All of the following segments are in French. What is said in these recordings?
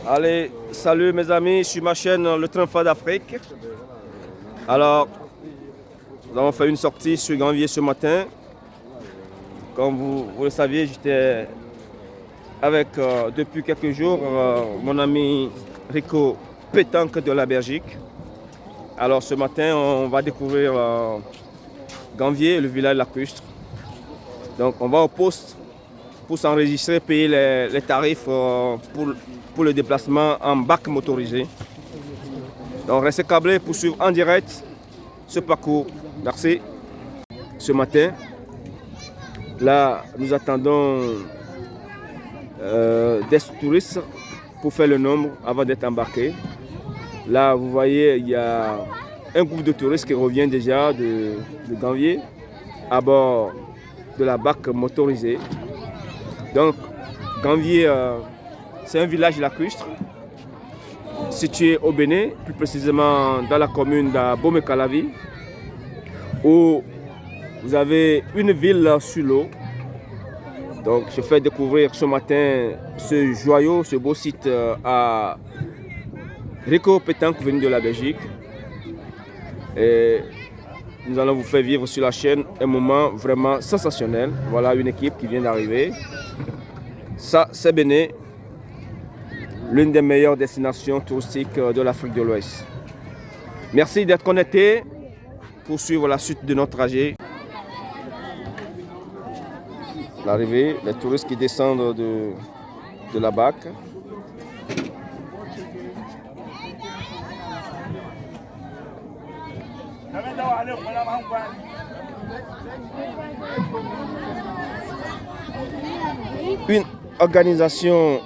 Allez, salut mes amis, sur ma chaîne Le Triomphant d'Afrique. Alors, nous avons fait une sortie sur Ganvié ce matin. Comme vous le saviez, j'étais avec, depuis quelques jours, mon ami Rico Pétanque de la Belgique. Alors ce matin, on va découvrir Ganvié, le village lacustre. Donc on va au poste pour s'enregistrer, payer les tarifs pour le déplacement en bac motorisé. Donc restez câblés pour suivre en direct ce parcours. Merci. Ce matin, là, nous attendons des touristes pour faire le nombre avant d'être embarqués. Là, vous voyez, il y a un groupe de touristes qui revient déjà de Ganvié à bord de la bac motorisée. Donc, Ganvié, c'est un village lacustre situé au Bénin, plus précisément dans la commune d'Abomey-Calavi, où vous avez une ville sur l'eau. Donc, je fais découvrir ce matin ce joyau, ce beau site à Rico Pétanque venu de la Belgique. Et nous allons vous faire vivre sur la chaîne un moment vraiment sensationnel. Voilà une équipe qui vient d'arriver. Ça, c'est Bénin, l'une des meilleures destinations touristiques de l'Afrique de l'Ouest. Merci d'être connectés pour suivre la suite de notre trajet. L'arrivée, les touristes qui descendent de la bac. Une organisation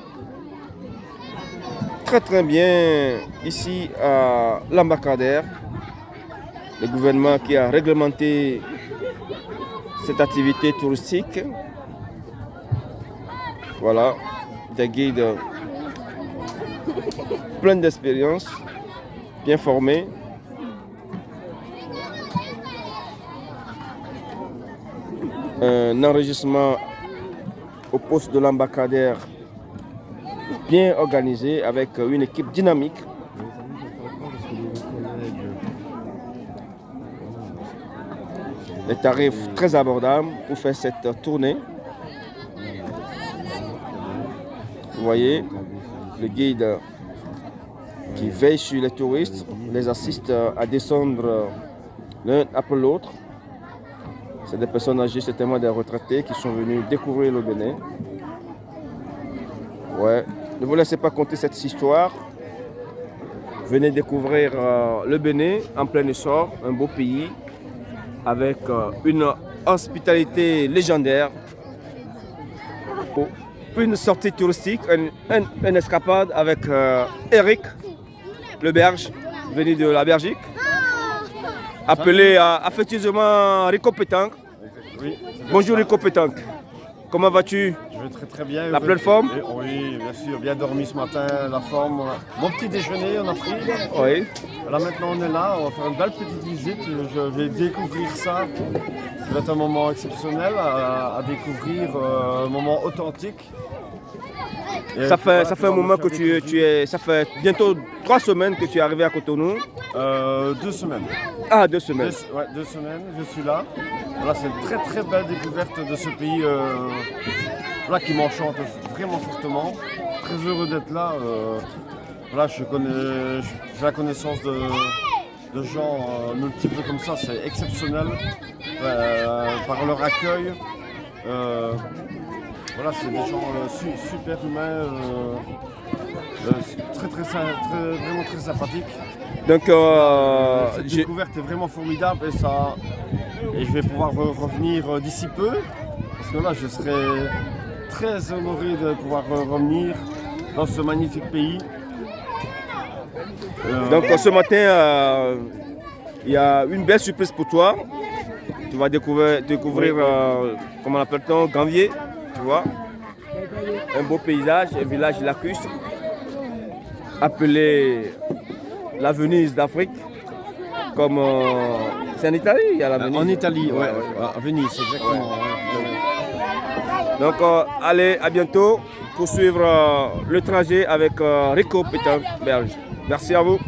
très bien ici à l'embarcadère. Le gouvernement qui a réglementé cette activité touristique. Voilà, des guides pleins d'expérience, bien formés. Un enregistrement au poste de l'embarcadère bien organisé avec une équipe dynamique. Les tarifs très abordables pour faire cette tournée. Vous voyez, le guide qui veille sur les touristes, les assiste à descendre l'un après l'autre. C'est des personnes âgées, certainement des retraités qui sont venus découvrir le Bénin. Ouais, ne vous laissez pas compter cette histoire. Venez découvrir le Bénin en plein essor, un beau pays avec une hospitalité légendaire. Une sortie touristique, une escapade avec Eric Le Berge, venu de la Belgique, appelé affectueusement Rico Pétanque. Oui. Bonjour Rico Pétanque, comment vas-tu? Je vais très bien. La pleine forme? Oui, bien sûr, bien dormi ce matin, la forme. Mon petit déjeuner, on a pris. Oui. Là maintenant on est là, on va faire une belle petite visite. Je vais découvrir ça. Ça va être un moment exceptionnel à découvrir, un moment authentique. Ça fait un moment que tu es. Ça fait bientôt 3 semaines que tu es arrivé à Cotonou. 2 semaines. Ah, 2 semaines. 2 semaines, je suis là. Voilà, c'est une très belle découverte de ce pays là, qui m'enchante vraiment fortement. Très heureux d'être là. Voilà, j'ai la connaissance de gens multiples comme ça, c'est exceptionnel. Par leur accueil. Voilà, c'est des gens super humains, vraiment très sympathiques. Donc, cette découverte est vraiment formidable et je vais pouvoir revenir d'ici peu. Parce que là, je serai très honoré de pouvoir revenir dans ce magnifique pays. Donc, ce matin, il y a une belle surprise pour toi. Tu vas découvrir comment l'appelle-t-on, Ganvié. Tu vois, un beau paysage, un village lacustre appelé la Venise d'Afrique, comme c'est en Italie, il y a la Venise. En Italie, ouais. À Venise, exactement. Donc allez, à bientôt. poursuivre le trajet avec Rico Peterberg. Merci à vous.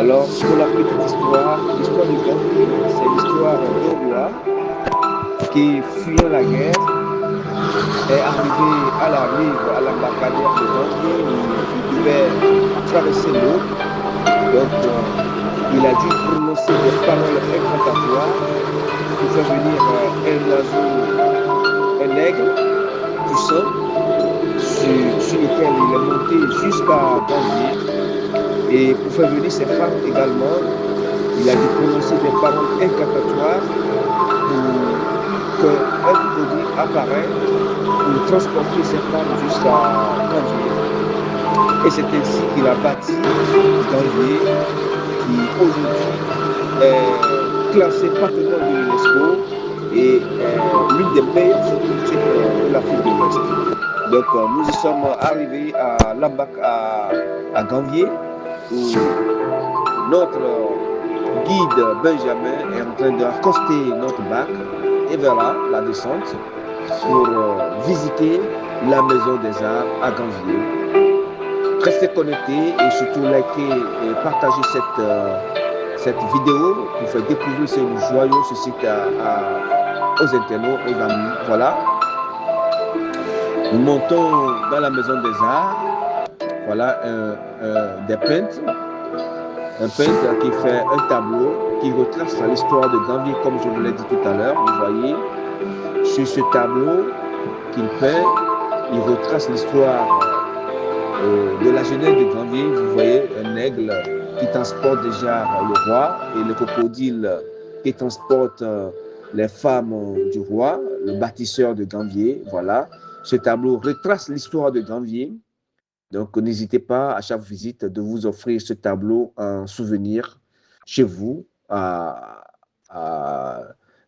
Alors, pour la petite histoire, l'histoire du Gambie qui, fuyant la guerre, est arrivé à la rive, à l'embarcadère de Gambier, où il devait traverser l'eau. Donc, il a dû prononcer des paroles incantatoires pour faire venir un oiseau, un aigle puissant, sur lequel il est monté jusqu'à Gambier. Et pour faire venir ses femmes également, il a dû prononcer des paroles incantatoires pour qu'un crocodile apparaisse pour transporter ses femmes jusqu'à Gambier. Et c'est ainsi qu'il a bâti Gambier, qui aujourd'hui est classé patrimoine de l'UNESCO et l'une des meilleures structures de l'Afrique de l'Ouest. Donc nous y sommes arrivés à Gambier, où notre guide Benjamin est en train d'accoster notre bac et voilà la descente pour visiter la Maison des Arts à Gambier. Restez connectés et surtout likez et partagez cette vidéo pour faire découvrir ce joyau, ce site aux internautes, aux amis. Voilà. Nous montons dans la Maison des Arts. Voilà des peintres. Un peintre qui fait un tableau qui retrace l'histoire de Gambier, comme je vous l'ai dit tout à l'heure. Vous voyez, sur ce tableau qu'il peint, il retrace l'histoire de la jeunesse de Gambier. Vous voyez un aigle qui transporte déjà le roi et le crocodile qui transporte les femmes du roi, le bâtisseur de Gambier. Voilà, ce tableau retrace l'histoire de Gambier. Donc, n'hésitez pas à chaque visite de vous offrir ce tableau en souvenir chez vous,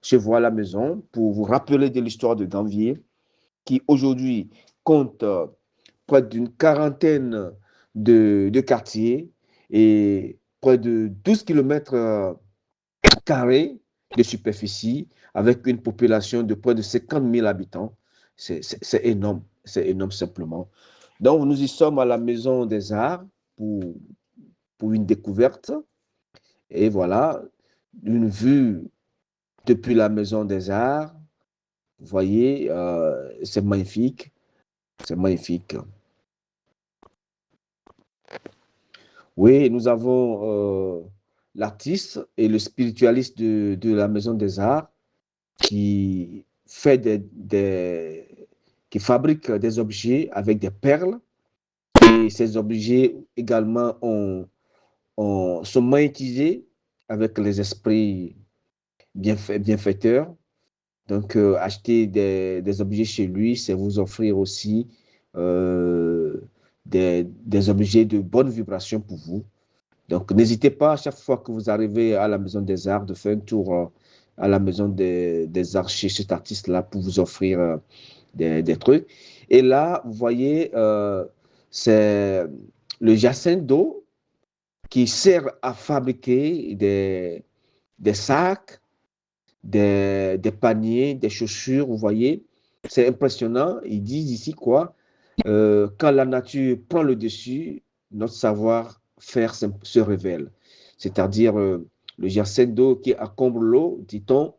chez vous à la maison, pour vous rappeler de l'histoire de Gambier, qui aujourd'hui compte près d'une quarantaine de quartiers et près de 12 km carrés de superficie, avec une population de près de 50 000 habitants. C'est énorme simplement. Donc, nous y sommes à la Maison des Arts pour une découverte. Et voilà, une vue depuis la Maison des Arts. Vous voyez, c'est magnifique. C'est magnifique. Oui, nous avons l'artiste et le spiritualiste de la Maison des Arts qui fait qui fabrique des objets avec des perles. Et ces objets également sont magnétisés avec les esprits bienfaiteurs. Donc, acheter des objets chez lui, c'est vous offrir aussi des objets de bonne vibration pour vous. Donc, n'hésitez pas à chaque fois que vous arrivez à la Maison des Arts de faire un tour à la Maison des Arts chez cet artiste-là pour vous offrir des trucs. Et là, vous voyez, c'est le jacinthe d'eau qui sert à fabriquer des sacs, des paniers, des chaussures, vous voyez. C'est impressionnant. Ils disent ici quoi? Quand la nature prend le dessus, notre savoir-faire se révèle. C'est-à-dire, le jacinthe d'eau qui accombre l'eau, dit-on,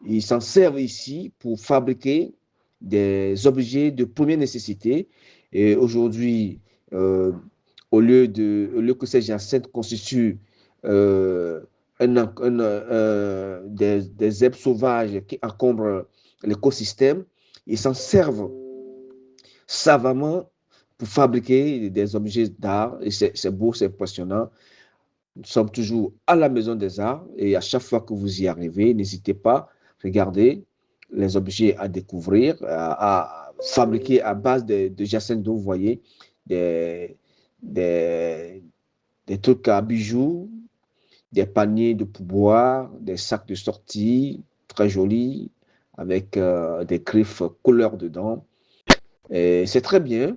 ils s'en servent ici pour fabriquer des objets de première nécessité. Et aujourd'hui, au lieu que ces jacinthes constituent des herbes sauvages qui encombrent l'écosystème, ils s'en servent savamment pour fabriquer des objets d'art. Et c'est beau, c'est impressionnant. Nous sommes toujours à la Maison des Arts et à chaque fois que vous y arrivez, n'hésitez pas, regardez les objets à découvrir, à fabriquer à base de jacinthe d'eau, vous voyez, des trucs à bijoux, des paniers de pourboire, des sacs de sortie, très jolis, avec des griffes couleur dedans. Et c'est très bien,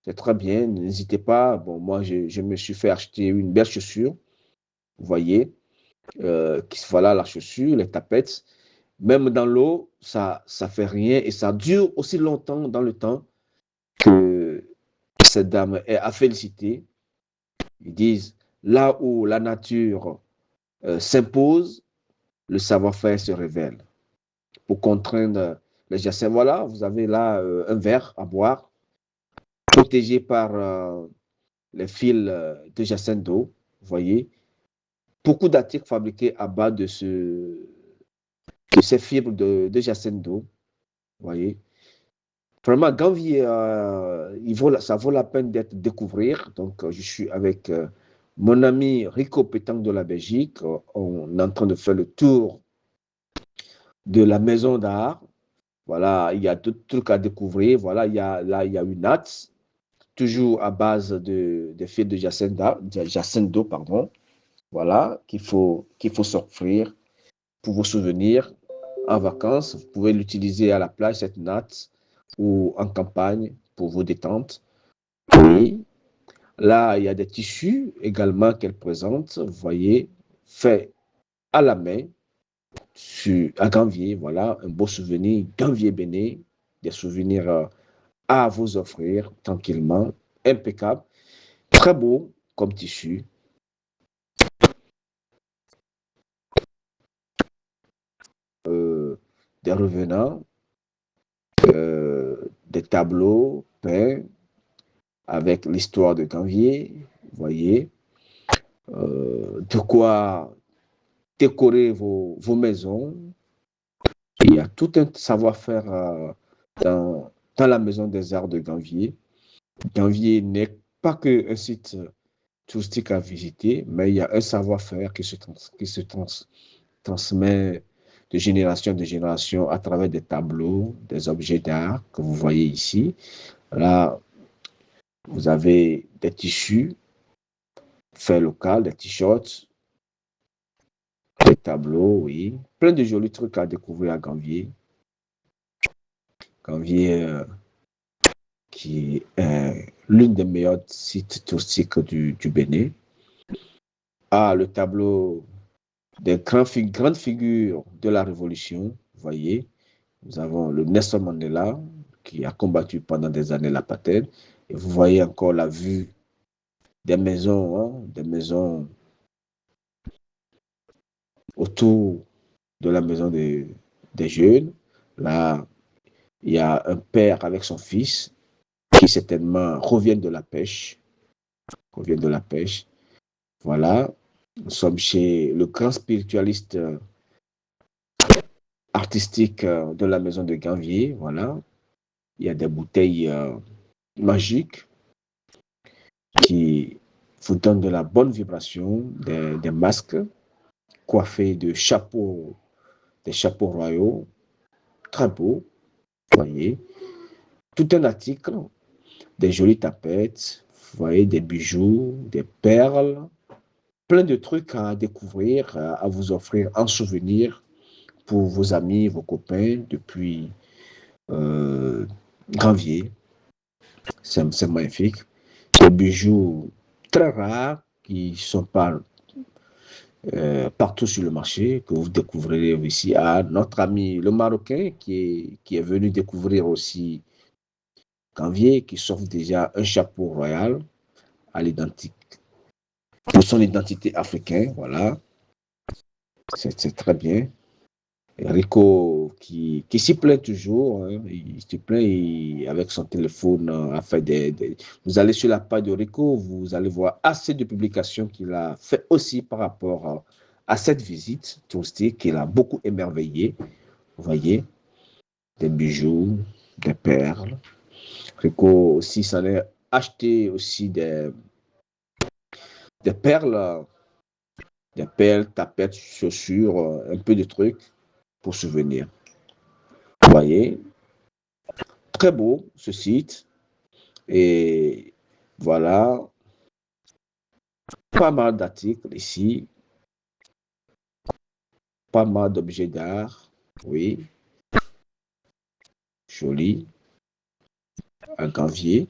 n'hésitez pas. Bon, moi, je me suis fait acheter une belle chaussure, vous voyez, voilà la chaussure, les tapettes. Même dans l'eau, ça fait rien et ça dure aussi longtemps dans le temps que cette dame est à féliciter. Ils disent, là où la nature s'impose, le savoir-faire se révèle. pour contraindre les jacinthes. Voilà, vous avez là un verre à boire, protégé par les fils de jacinthe d'eau, vous voyez. Beaucoup d'articles fabriqués à bas de ces fibres de jacinthe d'eau, vous voyez. Vraiment, Ganvier, ça vaut la peine d'être découvrir. Donc, je suis avec mon ami Rico Pétanque de la Belgique. On est en train de faire le tour de la maison d'art. Voilà, il y a d'autres trucs à découvrir. Voilà, il y a une natte, toujours à base de fils de jacinthe d'eau, pardon. Voilà, qu'il faut s'offrir pour vos souvenirs en vacances. Vous pouvez l'utiliser à la plage, cette natte, ou en campagne pour vos détentes. Oui. Là, il y a des tissus également qu'elle présente, vous voyez, faits à la main, à Ganvier. Voilà, un beau souvenir, Ganvier Béné, des souvenirs à vous offrir tranquillement, impeccable, très beau comme tissu. Des revenants, des tableaux peints avec l'histoire de Ganvier, vous voyez, de quoi décorer vos maisons. Il y a tout un savoir-faire dans la maison des arts de Ganvier. Ganvier n'est pas qu'un site touristique à visiter, mais il y a un savoir-faire qui se transmet de génération en génération à travers des tableaux, des objets d'art que vous voyez ici. Là, vous avez des tissus faits locaux, des t-shirts, des tableaux, oui. Plein de jolis trucs à découvrir à Ganvier. Ganvier, qui est l'une des meilleurs sites touristiques du Bénin. Ah, le tableau des grandes figures de la Révolution, vous voyez. Nous avons le Nelson Mandela, qui a combattu pendant des années l'apartheid. Et vous voyez encore la vue des maisons autour de la maison des jeunes. Là, il y a un père avec son fils qui certainement reviennent de la pêche. Voilà. Nous sommes chez le grand spiritualiste artistique de la maison de Ganvier. Voilà. Il y a des bouteilles magiques qui vous donnent de la bonne vibration, des masques coiffés de chapeaux, des chapeaux royaux, très beaux, vous voyez. Tout un article, des jolies tapettes, vous voyez, des bijoux, des perles, plein de trucs à découvrir, à vous offrir en souvenir pour vos amis, vos copains depuis Ganvier. C'est magnifique. Des bijoux très rares qui ne sont pas partout sur le marché, que vous découvrirez ici. À notre ami le Marocain qui est venu découvrir aussi Ganvier, qui s'offre déjà un chapeau royal à l'identique de son identité africaine. Voilà, c'est très bien. Rico qui s'y plaint toujours, hein. Il se plaint avec son téléphone à faire Vous allez sur la page de Rico, vous allez voir assez de publications qu'il a fait aussi par rapport à cette visite touristique qu'il a beaucoup émerveillé. Vous voyez, des bijoux, des perles. Rico aussi s'en est acheté aussi des perles, tapettes, chaussures, un peu de trucs pour souvenir. Vous voyez, très beau ce site. Et voilà, pas mal d'articles ici, pas mal d'objets d'art. Oui, joli. À Ganvier.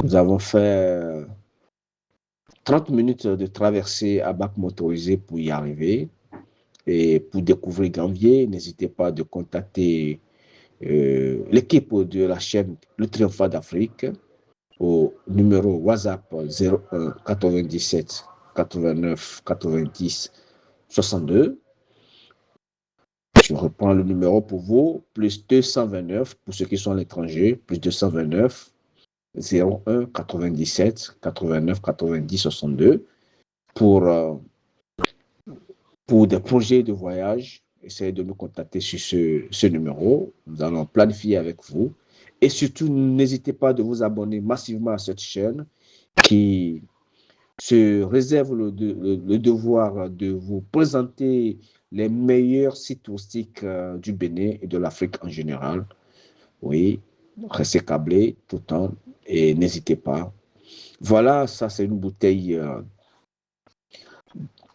Nous avons fait 30 minutes de traversée à bac motorisé pour y arriver. Et pour découvrir Ganvier, n'hésitez pas de contacter l'équipe de la chaîne Le Triomphant d'Afrique au numéro WhatsApp 01 97 89 90 62. Je reprends le numéro pour vous, plus 229 pour ceux qui sont à l'étranger, plus 229 01 97 89 90 62 pour, pour des projets de voyage. Essayez de nous contacter sur ce numéro. Nous allons planifier avec vous. Et surtout, n'hésitez pas de vous abonner massivement à cette chaîne qui se réserve le devoir de vous présenter les meilleurs sites touristiques du Bénin et de l'Afrique en général. Oui, restez câblés tout le temps et n'hésitez pas. Voilà, ça c'est une bouteille,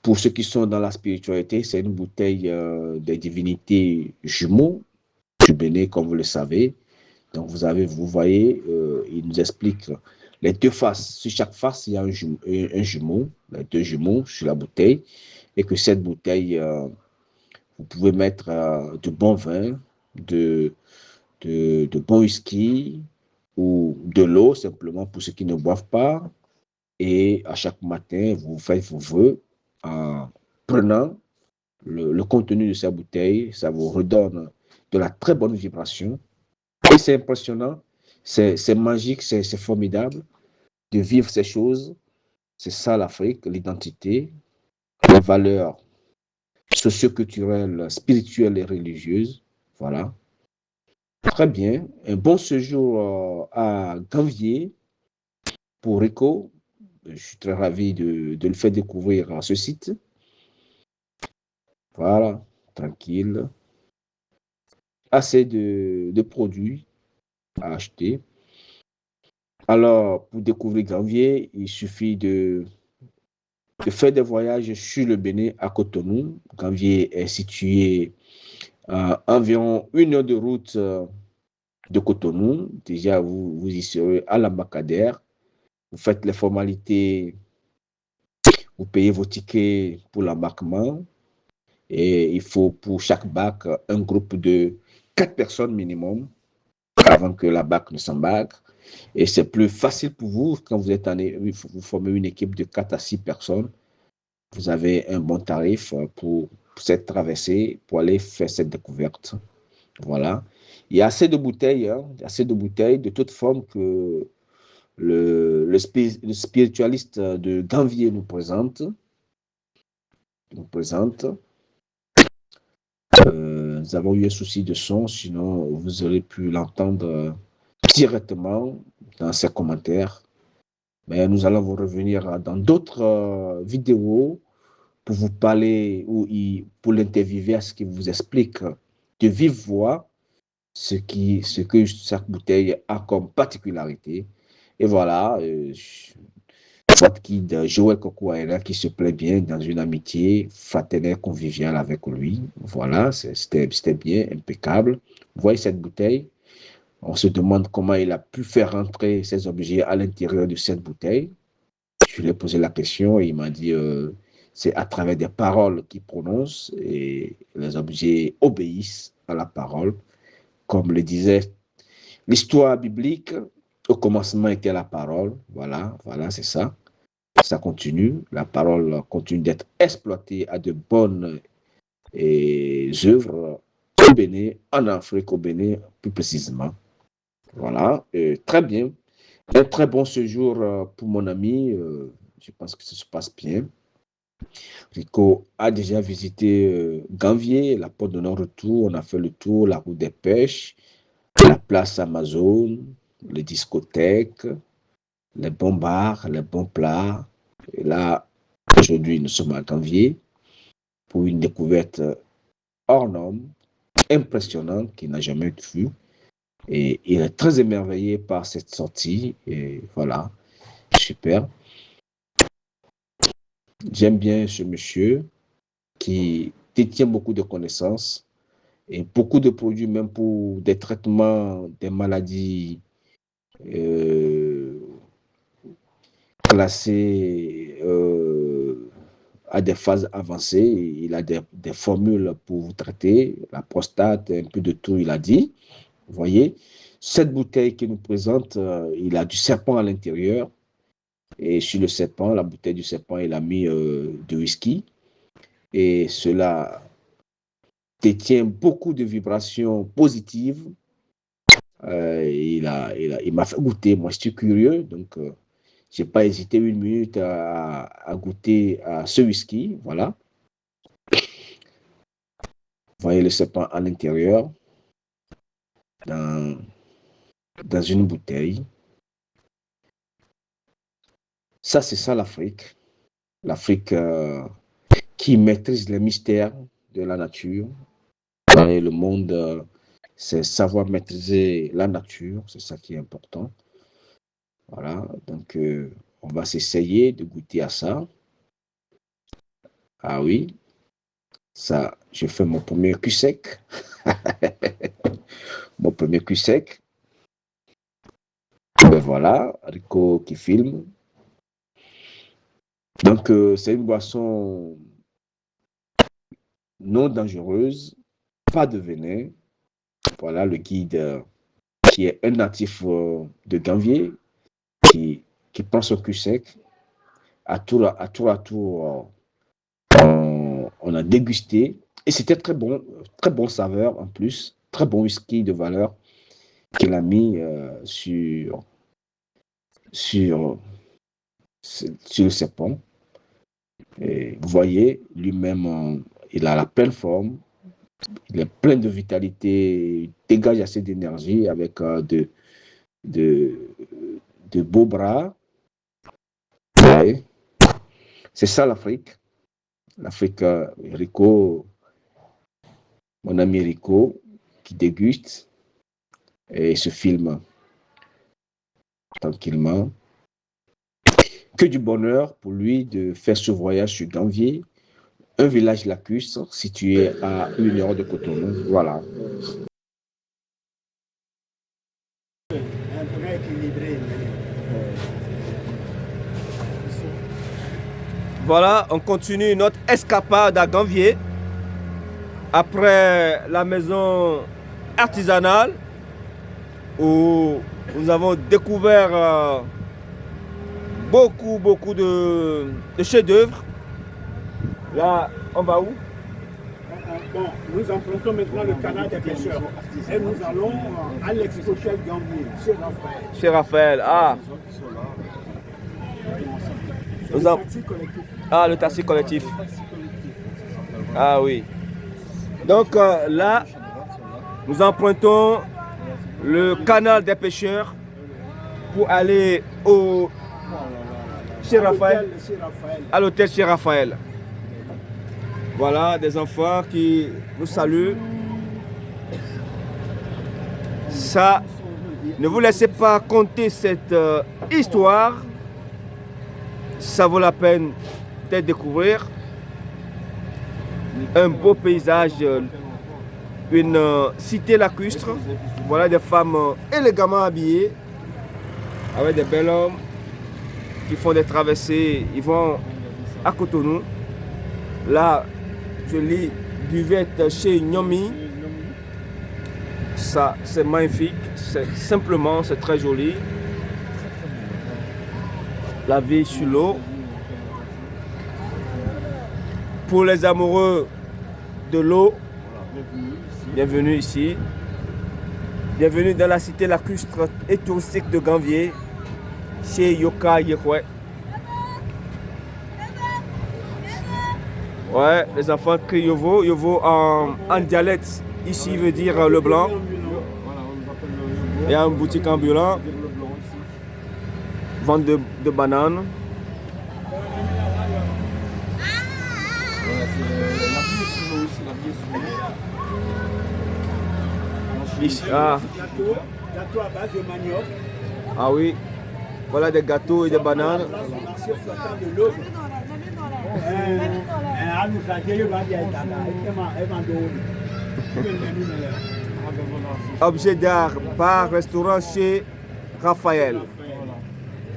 pour ceux qui sont dans la spiritualité, c'est une bouteille des divinités jumeaux du Bénin, comme vous le savez. Donc vous voyez, il nous explique les deux faces. Sur chaque face, il y a un jumeau, les deux jumeaux sur la bouteille. Et que cette bouteille, vous pouvez mettre de bons vins, de bons whisky ou de l'eau simplement pour ceux qui ne boivent pas. Et à chaque matin, vous faites vos vœux en prenant le contenu de cette bouteille. Ça vous redonne de la très bonne vibration. Et c'est impressionnant, c'est magique, c'est formidable de vivre ces choses. C'est ça l'Afrique, l'identité, les valeurs socio-culturelles, spirituelles et religieuses. Voilà. Très bien. Un bon séjour à Ganvier pour Rico. Je suis très ravi de le faire découvrir à ce site. Voilà, tranquille. Assez de produits à acheter. Alors, pour découvrir Ganvier, il suffit de faire des voyages sur le Bénin à Cotonou. Ganvier est situé à environ 1 heure de route de Cotonou. Déjà, vous y serez à l'embarcadère. Vous faites les formalités, vous payez vos tickets pour l'embarquement. Et il faut pour chaque bac un groupe de 4 personnes minimum avant que la bac ne s'embarque. Et c'est plus facile pour vous quand vous êtes vous formez une équipe de 4 à 6 personnes. Vous avez un bon tarif pour cette traversée, pour aller faire cette découverte. Voilà. Il y a assez de bouteilles, de toute forme que le spiritualiste de Ganvier nous présente. Nous avons eu un souci de son, sinon vous aurez pu l'entendre directement dans ses commentaires. Mais nous allons vous revenir dans d'autres vidéos pour vous parler ou pour l'interviewer à ce qu'il vous explique de vive voix ce que chaque bouteille a comme particularité. Et voilà, votre guide Joël Kokouaïla qui se plaît bien dans une amitié fraternelle, conviviale avec lui. Voilà, c'était bien, impeccable. Vous voyez cette bouteille? On se demande comment il a pu faire rentrer ces objets à l'intérieur de cette bouteille. Je lui ai posé la question et il m'a dit c'est à travers des paroles qu'il prononce et les objets obéissent à la parole. Comme le disait l'histoire biblique, au commencement était la parole. Voilà, c'est ça. Ça continue. La parole continue d'être exploitée à de bonnes œuvres au Bénin, en Afrique, au Bénin, plus précisément. Voilà, très bien. Un très bon séjour pour mon ami. Je pense que ça se passe bien. Rico a déjà visité Ganvier, la porte de non-retour. On a fait le tour, la route des pêches, la place Amazon, les discothèques, les bons bars, les bons plats. Et là, aujourd'hui, nous sommes à Ganvier pour une découverte hors norme, impressionnante, qu'il n'a jamais vue. Et il est très émerveillé par cette sortie. Et voilà, super. J'aime bien ce monsieur qui détient beaucoup de connaissances et beaucoup de produits, même pour des traitements des maladies classées à des phases avancées. Il a des formules pour vous traiter, la prostate, un peu de tout, il a dit. Vous voyez, cette bouteille qu'il nous présente, il a du serpent à l'intérieur. Et sur le serpent, la bouteille du serpent, il a mis du whisky. Et cela détient beaucoup de vibrations positives. Il m'a fait goûter. Moi, je suis curieux, donc je n'ai pas hésité une minute à goûter à ce whisky. Voilà. Vous voyez le serpent à l'intérieur, dans une bouteille. Ça, c'est ça l'Afrique. L'Afrique qui maîtrise les mystères de la nature. Et le monde, c'est savoir maîtriser la nature, c'est ça qui est important. Voilà, donc on va s'essayer de goûter à ça. Ah oui, ça, je fais mon premier cul sec. Mon premier cul sec. Ben voilà, Rico qui filme. Donc, c'est une boisson non dangereuse, pas de venin. Voilà le guide qui est un natif de Gambier qui prend son cul sec. À tour, on a dégusté et c'était très bon saveur en plus, très bon whisky de valeur qu'il a mis sur le serpent. Et vous voyez, lui-même, il a la pleine forme, il est plein de vitalité, il dégage assez d'énergie avec de beaux bras. Ouais. C'est ça l'Afrique. L'Afrique, Rico, mon ami Rico, qui déguste et se filme tranquillement. Que du bonheur pour lui de faire ce voyage sur Gambier, un village lacustre situé à 1 heure de Cotonou. Voilà. Voilà, on continue notre escapade à Gambier. Après la maison artisanale où nous avons découvert beaucoup de chefs-d'œuvre. Là, on va où? Bon, nous empruntons maintenant le canal des pêcheurs et nous allons à l'expo Shell Gambier, chez Raphaël. Chez Raphaël, ah. Le taxi collectif. Ah oui. Donc là, nous empruntons le canal des pêcheurs pour aller chez Raphaël, à l'hôtel chez Raphaël. Voilà, des enfants qui nous saluent. Ça, ne vous laissez pas compter cette histoire. Ça vaut la peine de découvrir. Un beau paysage, une cité lacustre. Voilà des femmes élégamment habillées, avec des bels hommes qui font des traversées. Ils vont à Cotonou. Là, je lis buvette chez Nyomi. Ça, c'est magnifique. C'est très joli. La vie sur l'eau. Pour les amoureux de l'eau, bienvenue ici. Bienvenue dans la cité lacustre et touristique de Gambier, chez Yoka Yekwe. Ouais, les enfants crient Yovo. Yovo en dialecte, ici veut dire le blanc. Il y a une boutique ambulante. Vente de bananes. Gâteau à base de manioc. Ah oui, voilà des gâteaux et des bananes. Objet d'art, bar, restaurant chez Raphaël.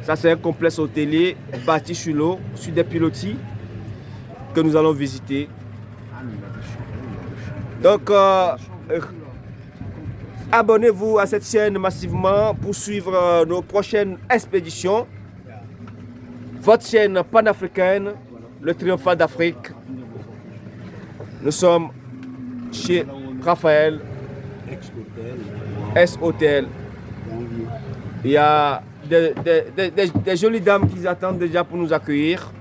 Ça, c'est un complexe hôtelier bâti sur l'eau, sur des pilotis que nous allons visiter. Donc, abonnez-vous à cette chaîne massivement pour suivre nos prochaines expéditions. Votre chaîne panafricaine, le Triomphant d'Afrique. Nous sommes chez Raphaël, S-Hotel. Il y a des jolies dames qui attendent déjà pour nous accueillir.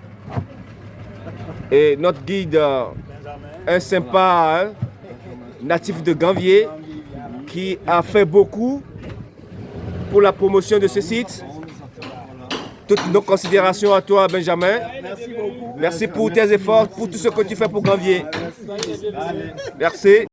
Et notre guide, un sympa natif de Ganvier, qui a fait beaucoup pour la promotion de ce site. Toutes nos considérations à toi, Benjamin. Merci pour tes efforts, pour tout ce que tu fais pour Ganvier. Merci.